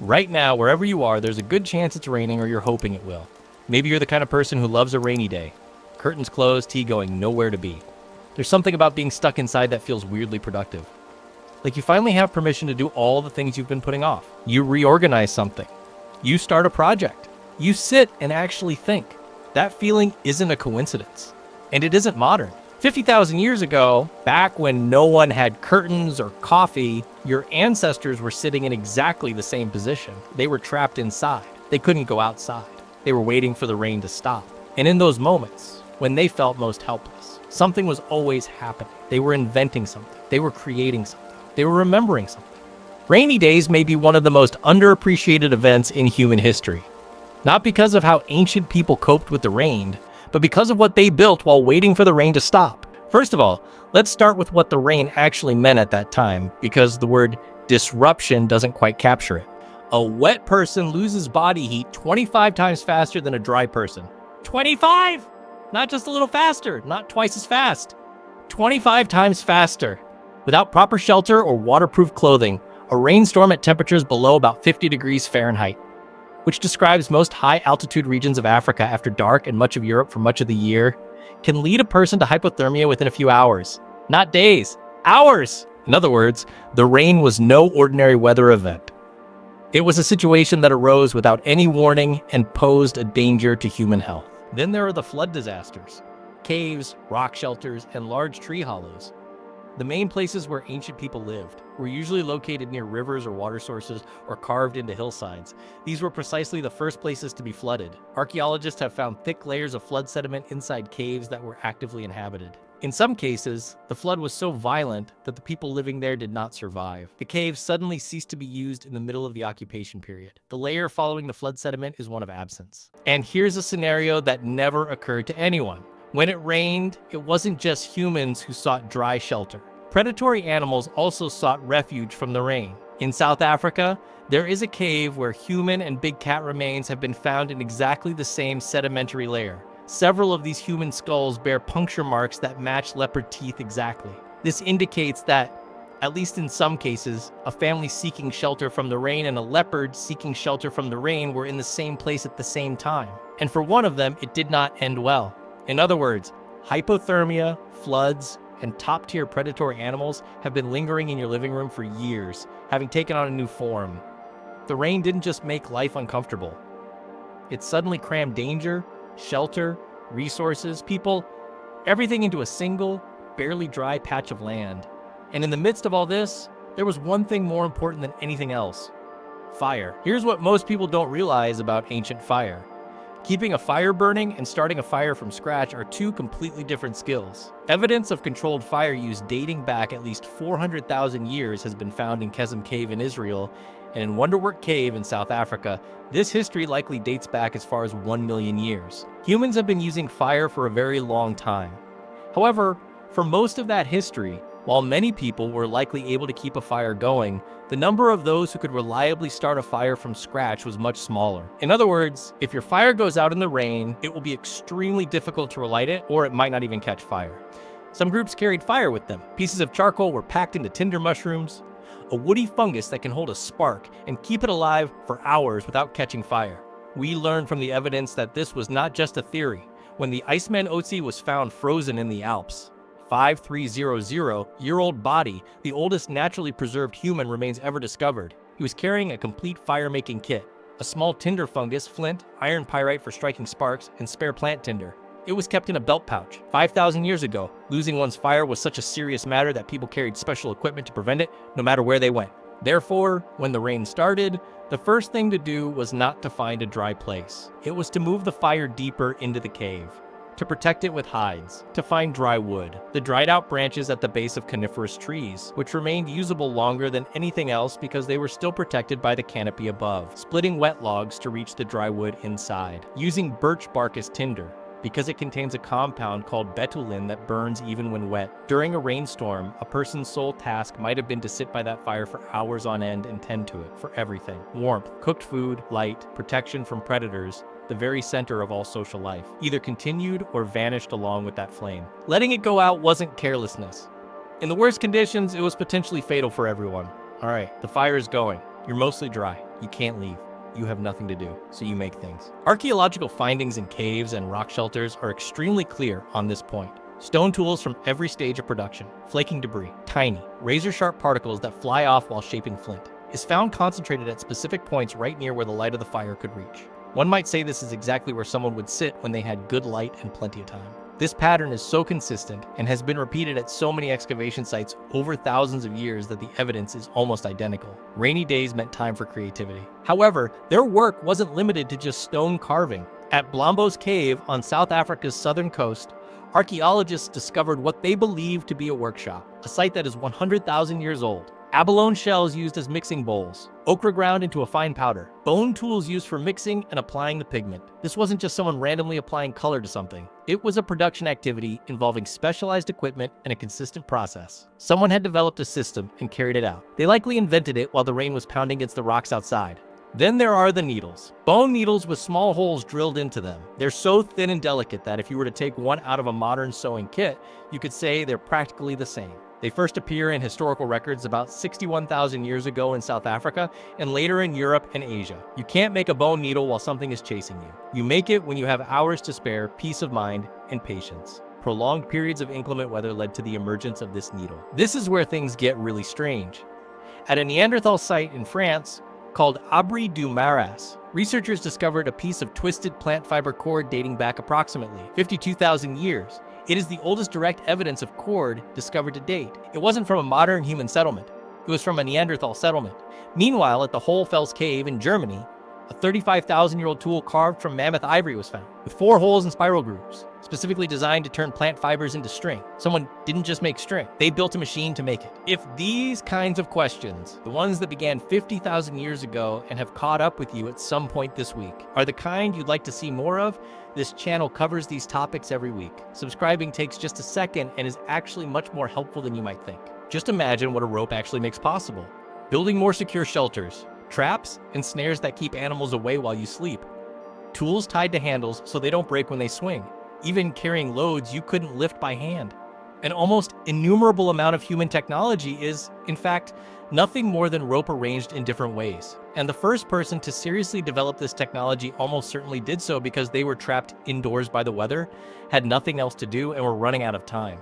Right now, wherever you are, there's a good chance it's raining or you're hoping it will. Maybe you're the kind of person who loves a rainy day. Curtains closed, tea going, nowhere to be. There's something about being stuck inside that feels weirdly productive. Like you finally have permission to do all the things you've been putting off. You reorganize something. You start a project. You sit and actually think. That feeling isn't a coincidence. And it isn't modern. 50,000 years ago, back when no one had curtains or coffee, your ancestors were sitting in exactly the same position. They were trapped inside. They couldn't go outside. They were waiting for the rain to stop. And in those moments, when they felt most helpless, something was always happening. They were inventing something. They were creating something. They were remembering something. Rainy days may be one of the most underappreciated events in human history. Not because of how ancient people coped with the rain, but because of what they built while waiting for the rain to stop. First of all, let's start with what the rain actually meant at that time, because the word disruption doesn't quite capture it. A wet person loses body heat 25 times faster than a dry person. 25! Not just a little faster, not twice as fast. 25 times faster. Without proper shelter or waterproof clothing, a rainstorm at temperatures below about 50 degrees Fahrenheit, which describes most high-altitude regions of Africa after dark and much of Europe for much of the year, can lead a person to hypothermia within a few hours. Not days, hours! In other words, the rain was no ordinary weather event. It was a situation that arose without any warning and posed a danger to human health. Then there are the flood disasters. Caves, rock shelters, and large tree hollows. The main places where ancient people lived were usually located near rivers or water sources or carved into hillsides. These were precisely the first places to be flooded. Archaeologists have found thick layers of flood sediment inside caves that were actively inhabited. In some cases, the flood was so violent that the people living there did not survive. The caves suddenly ceased to be used in the middle of the occupation period. The layer following the flood sediment is one of absence. And here's a scenario that never occurred to anyone. When it rained, it wasn't just humans who sought dry shelter. Predatory animals also sought refuge from the rain. In South Africa, there is a cave where human and big cat remains have been found in exactly the same sedimentary layer. Several of these human skulls bear puncture marks that match leopard teeth exactly. This indicates that, at least in some cases, a family seeking shelter from the rain and a leopard seeking shelter from the rain were in the same place at the same time. And for one of them, it did not end well. In other words, hypothermia, floods, and top-tier predatory animals have been lingering in your living room for years, having taken on a new form. The rain didn't just make life uncomfortable. It suddenly crammed danger, shelter, resources, people, everything into a single, barely dry patch of land. And in the midst of all this, there was one thing more important than anything else: fire. Here's what most people don't realize about ancient fire. Keeping a fire burning and starting a fire from scratch are two completely different skills. Evidence of controlled fire use dating back at least 400,000 years has been found in Qesem Cave in Israel and in Wonderwerk Cave in South Africa. This history likely dates back as far as 1 million years. Humans have been using fire for a very long time. However, for most of that history, while many people were likely able to keep a fire going, the number of those who could reliably start a fire from scratch was much smaller. In other words, if your fire goes out in the rain, it will be extremely difficult to relight it, or it might not even catch fire. Some groups carried fire with them. Pieces of charcoal were packed into tinder mushrooms, a woody fungus that can hold a spark and keep it alive for hours without catching fire. We learned from the evidence that this was not just a theory. When the Iceman Ötzi was found frozen in the Alps, 5300-year-old body, the oldest naturally preserved human remains ever discovered. He was carrying a complete fire-making kit: a small tinder fungus, flint, iron pyrite for striking sparks, and spare plant tinder. It was kept in a belt pouch. 5,000 years ago, losing one's fire was such a serious matter that people carried special equipment to prevent it, no matter where they went. Therefore, when the rain started, the first thing to do was not to find a dry place. It was to move the fire deeper into the cave, to protect it with hides, to find dry wood, the dried out branches at the base of coniferous trees, which remained usable longer than anything else because they were still protected by the canopy above, splitting wet logs to reach the dry wood inside, using birch bark as tinder, because it contains a compound called betulin that burns even when wet. During a rainstorm, a person's sole task might have been to sit by that fire for hours on end and tend to it for everything: warmth, cooked food, light, protection from predators. The very center of all social life, either continued or vanished along with that flame. Letting it go out wasn't carelessness. In the worst conditions, it was potentially fatal for everyone. All right, the fire is going. You're mostly dry. You can't leave. You have nothing to do, so you make things. Archaeological findings in caves and rock shelters are extremely clear on this point. Stone tools from every stage of production, flaking debris, tiny, razor-sharp particles that fly off while shaping flint, is found concentrated at specific points right near where the light of the fire could reach. One might say this is exactly where someone would sit when they had good light and plenty of time. This pattern is so consistent and has been repeated at so many excavation sites over thousands of years that the evidence is almost identical. Rainy days meant time for creativity. However, their work wasn't limited to just stone carving. At Blombos Cave on South Africa's southern coast, archaeologists discovered what they believed to be a workshop, a site that is 100,000 years old. Abalone shells used as mixing bowls, ochre ground into a fine powder, bone tools used for mixing and applying the pigment. This wasn't just someone randomly applying color to something. It was a production activity involving specialized equipment and a consistent process. Someone had developed a system and carried it out. They likely invented it while the rain was pounding against the rocks outside. Then there are the needles. Bone needles with small holes drilled into them. They're so thin and delicate that if you were to take one out of a modern sewing kit, you could say they're practically the same. They first appear in historical records about 61,000 years ago in South Africa and later in Europe and Asia. You can't make a bone needle while something is chasing you. You make it when you have hours to spare, peace of mind, and patience. Prolonged periods of inclement weather led to the emergence of this needle. This is where things get really strange. At a Neanderthal site in France called Abri du Maras, researchers discovered a piece of twisted plant fiber cord dating back approximately 52,000 years. It is the oldest direct evidence of cord discovered to date. It wasn't from a modern human settlement. It was from a Neanderthal settlement. Meanwhile, at the Hohle Fels cave in Germany, a 35,000-year-old tool carved from mammoth ivory was found, with 4 holes and spiral grooves, specifically designed to turn plant fibers into string. Someone didn't just make string, they built a machine to make it. If these kinds of questions, the ones that began 50,000 years ago and have caught up with you at some point this week, are the kind you'd like to see more of, this channel covers these topics every week. Subscribing takes just a second and is actually much more helpful than you might think. Just imagine what a rope actually makes possible. Building more secure shelters, traps and snares that keep animals away while you sleep, tools tied to handles so they don't break when they swing, even carrying loads you couldn't lift by hand. An almost innumerable amount of human technology is, in fact, nothing more than rope arranged in different ways. And the first person to seriously develop this technology almost certainly did so because they were trapped indoors by the weather, had nothing else to do, and were running out of time.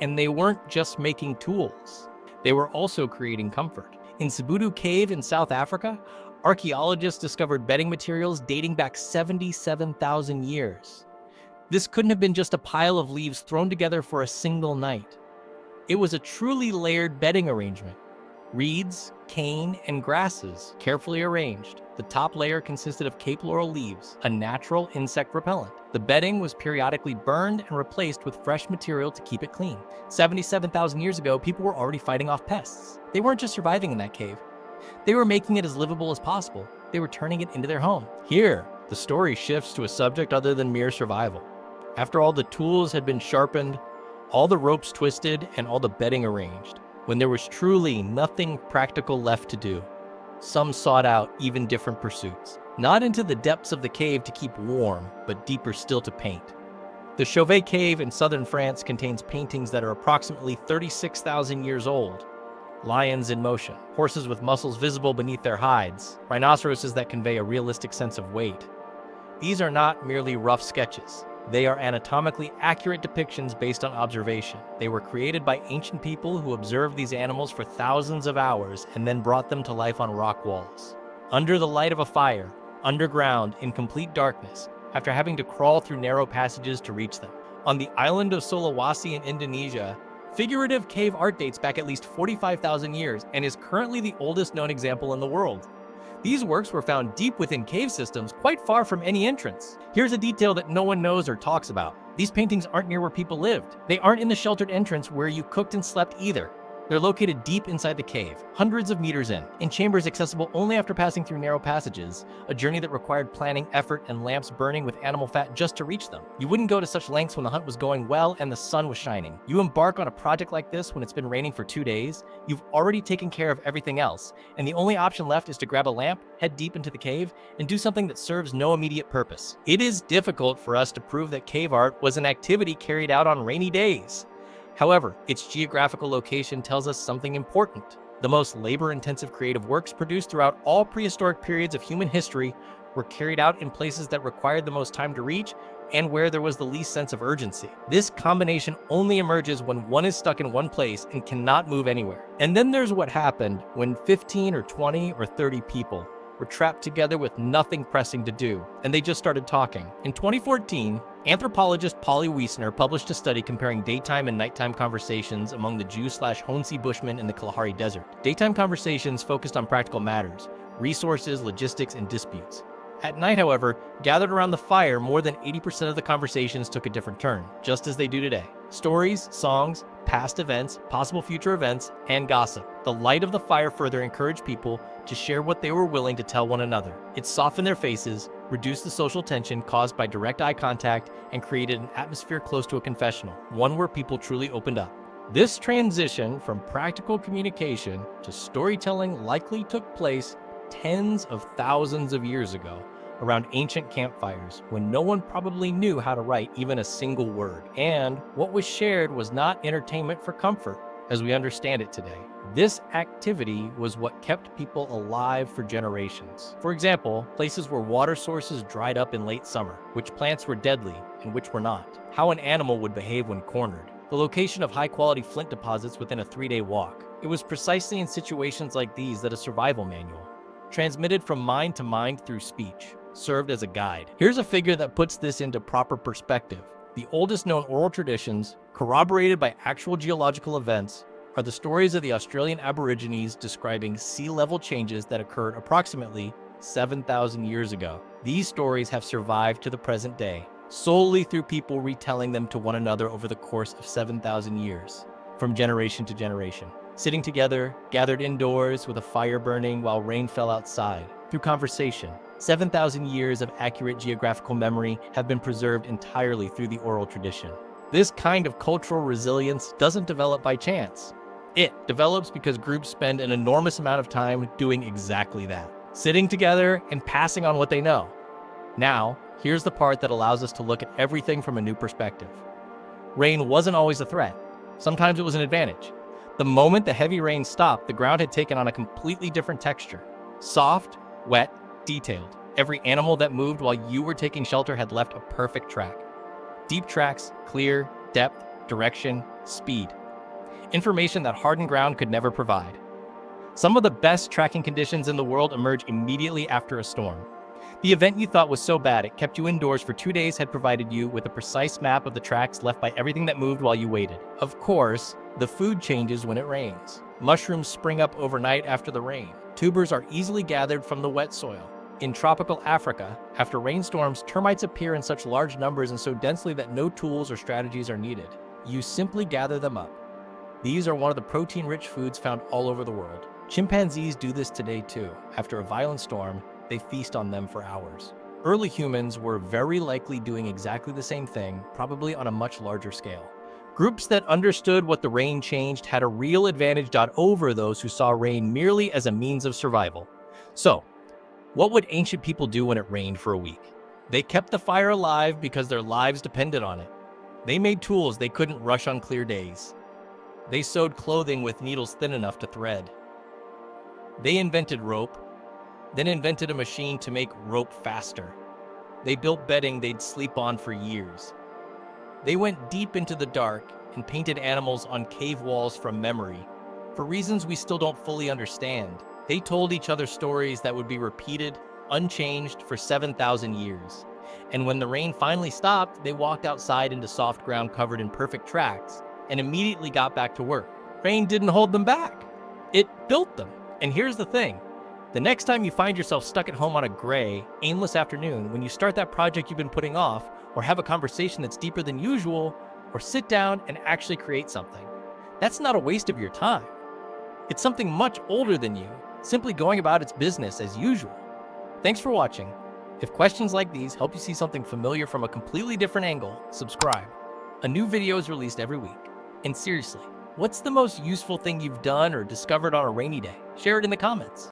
And they weren't just making tools. They were also creating comfort. In Sibudu Cave in South Africa, archaeologists discovered bedding materials dating back 77,000 years. This couldn't have been just a pile of leaves thrown together for a single night. It was a truly layered bedding arrangement. Reeds, cane, and grasses carefully arranged. The top layer consisted of Cape laurel leaves, a natural insect repellent. The bedding was periodically burned and replaced with fresh material to keep it clean. 77,000 years ago, people were already fighting off pests. They weren't just surviving in that cave. They were making it as livable as possible. They were turning it into their home. Here, the story shifts to a subject other than mere survival. After all the tools had been sharpened, all the ropes twisted, and all the bedding arranged, when there was truly nothing practical left to do, some sought out even different pursuits. Not into the depths of the cave to keep warm, but deeper still to paint. The Chauvet Cave in southern France contains paintings that are approximately 36,000 years old. Lions in motion, horses with muscles visible beneath their hides, rhinoceroses that convey a realistic sense of weight. These are not merely rough sketches. They are anatomically accurate depictions based on observation. They were created by ancient people who observed these animals for thousands of hours and then brought them to life on rock walls. Under the light of a fire, underground, in complete darkness, after having to crawl through narrow passages to reach them. On the island of Sulawesi in Indonesia, figurative cave art dates back at least 45,000 years and is currently the oldest known example in the world. These works were found deep within cave systems, quite far from any entrance. Here's a detail that no one knows or talks about. These paintings aren't near where people lived. They aren't in the sheltered entrance where you cooked and slept either. They're located deep inside the cave, hundreds of meters in chambers accessible only after passing through narrow passages, a journey that required planning, effort, and lamps burning with animal fat just to reach them. You wouldn't go to such lengths when the hunt was going well and the sun was shining. You embark on a project like this when it's been raining for 2 days, you've already taken care of everything else, and the only option left is to grab a lamp, head deep into the cave, and do something that serves no immediate purpose. It is difficult for us to prove that cave art was an activity carried out on rainy days. However, its geographical location tells us something important. The most labor-intensive creative works produced throughout all prehistoric periods of human history were carried out in places that required the most time to reach and where there was the least sense of urgency. This combination only emerges when one is stuck in one place and cannot move anywhere. And then there's what happened when 15 or 20 or 30 people were trapped together with nothing pressing to do, and they just started talking. In 2014, anthropologist Wiessner published a study comparing daytime and nighttime conversations among the Jew/Honsi Bushmen in the Kalahari Desert. Daytime conversations focused on practical matters, resources, logistics, and disputes. At night, however, gathered around the fire, more than 80% of the conversations took a different turn, just as they do today. Stories, songs, past events, possible future events, and gossip. The light of the fire further encouraged people to share what they were willing to tell one another. It softened their faces, reduced the social tension caused by direct eye contact, and created an atmosphere close to a confessional, one where people truly opened up. This transition from practical communication to storytelling likely took place tens of thousands of years ago, around ancient campfires, when no one probably knew how to write even a single word. And what was shared was not entertainment for comfort, as we understand it today. This activity was what kept people alive for generations. For example, places where water sources dried up in late summer, which plants were deadly and which were not, how an animal would behave when cornered, the location of high-quality flint deposits within a 3-day walk. It was precisely in situations like these that a survival manual, transmitted from mind to mind through speech, served as a guide. Here's a figure that puts this into proper perspective. The oldest known oral traditions, corroborated by actual geological events, are the stories of the Australian Aborigines describing sea level changes that occurred approximately 7,000 years ago. These stories have survived to the present day, solely through people retelling them to one another over the course of 7,000 years, from generation to generation. Sitting together, gathered indoors with a fire burning while rain fell outside. Through conversation, 7,000 years of accurate geographical memory have been preserved entirely through the oral tradition. This kind of cultural resilience doesn't develop by chance. It develops because groups spend an enormous amount of time doing exactly that, sitting together and passing on what they know. Now, here's the part that allows us to look at everything from a new perspective. Rain wasn't always a threat. Sometimes it was an advantage. The moment the heavy rain stopped, the ground had taken on a completely different texture. Soft, wet, detailed. Every animal that moved while you were taking shelter had left a perfect track. Deep tracks, clear, depth, direction, speed. Information that hardened ground could never provide. Some of the best tracking conditions in the world emerge immediately after a storm. The event you thought was so bad it kept you indoors for 2 days had provided you with a precise map of the tracks left by everything that moved while you waited. Of course, the food changes when it rains. Mushrooms spring up overnight after the rain. Tubers are easily gathered from the wet soil. In tropical Africa, after rainstorms, termites appear in such large numbers and so densely that no tools or strategies are needed. You simply gather them up. These are one of the protein-rich foods found all over the world. Chimpanzees do this today too. After a violent storm, they feast on them for hours. Early humans were very likely doing exactly the same thing, probably on a much larger scale. Groups that understood what the rain changed had a real advantage over those who saw rain merely as a means of survival. So, what would ancient people do when it rained for a week? They kept the fire alive because their lives depended on it. They made tools they couldn't rush on clear days. They sewed clothing with needles thin enough to thread. They invented rope, then invented a machine to make rope faster. They built bedding they'd sleep on for years. They went deep into the dark and painted animals on cave walls from memory. For reasons we still don't fully understand, they told each other stories that would be repeated, unchanged, for 7,000 years. And when the rain finally stopped, they walked outside into soft ground covered in perfect tracks and immediately got back to work. Rain didn't hold them back. It built them. And here's the thing. The next time you find yourself stuck at home on a gray, aimless afternoon, when you start that project you've been putting off, or have a conversation that's deeper than usual, or sit down and actually create something, that's not a waste of your time. It's something much older than you, simply going about its business as usual. Thanks for watching. If questions like these help you see something familiar from a completely different angle, subscribe. A new video is released every week. And seriously, what's the most useful thing you've done or discovered on a rainy day? Share it in the comments.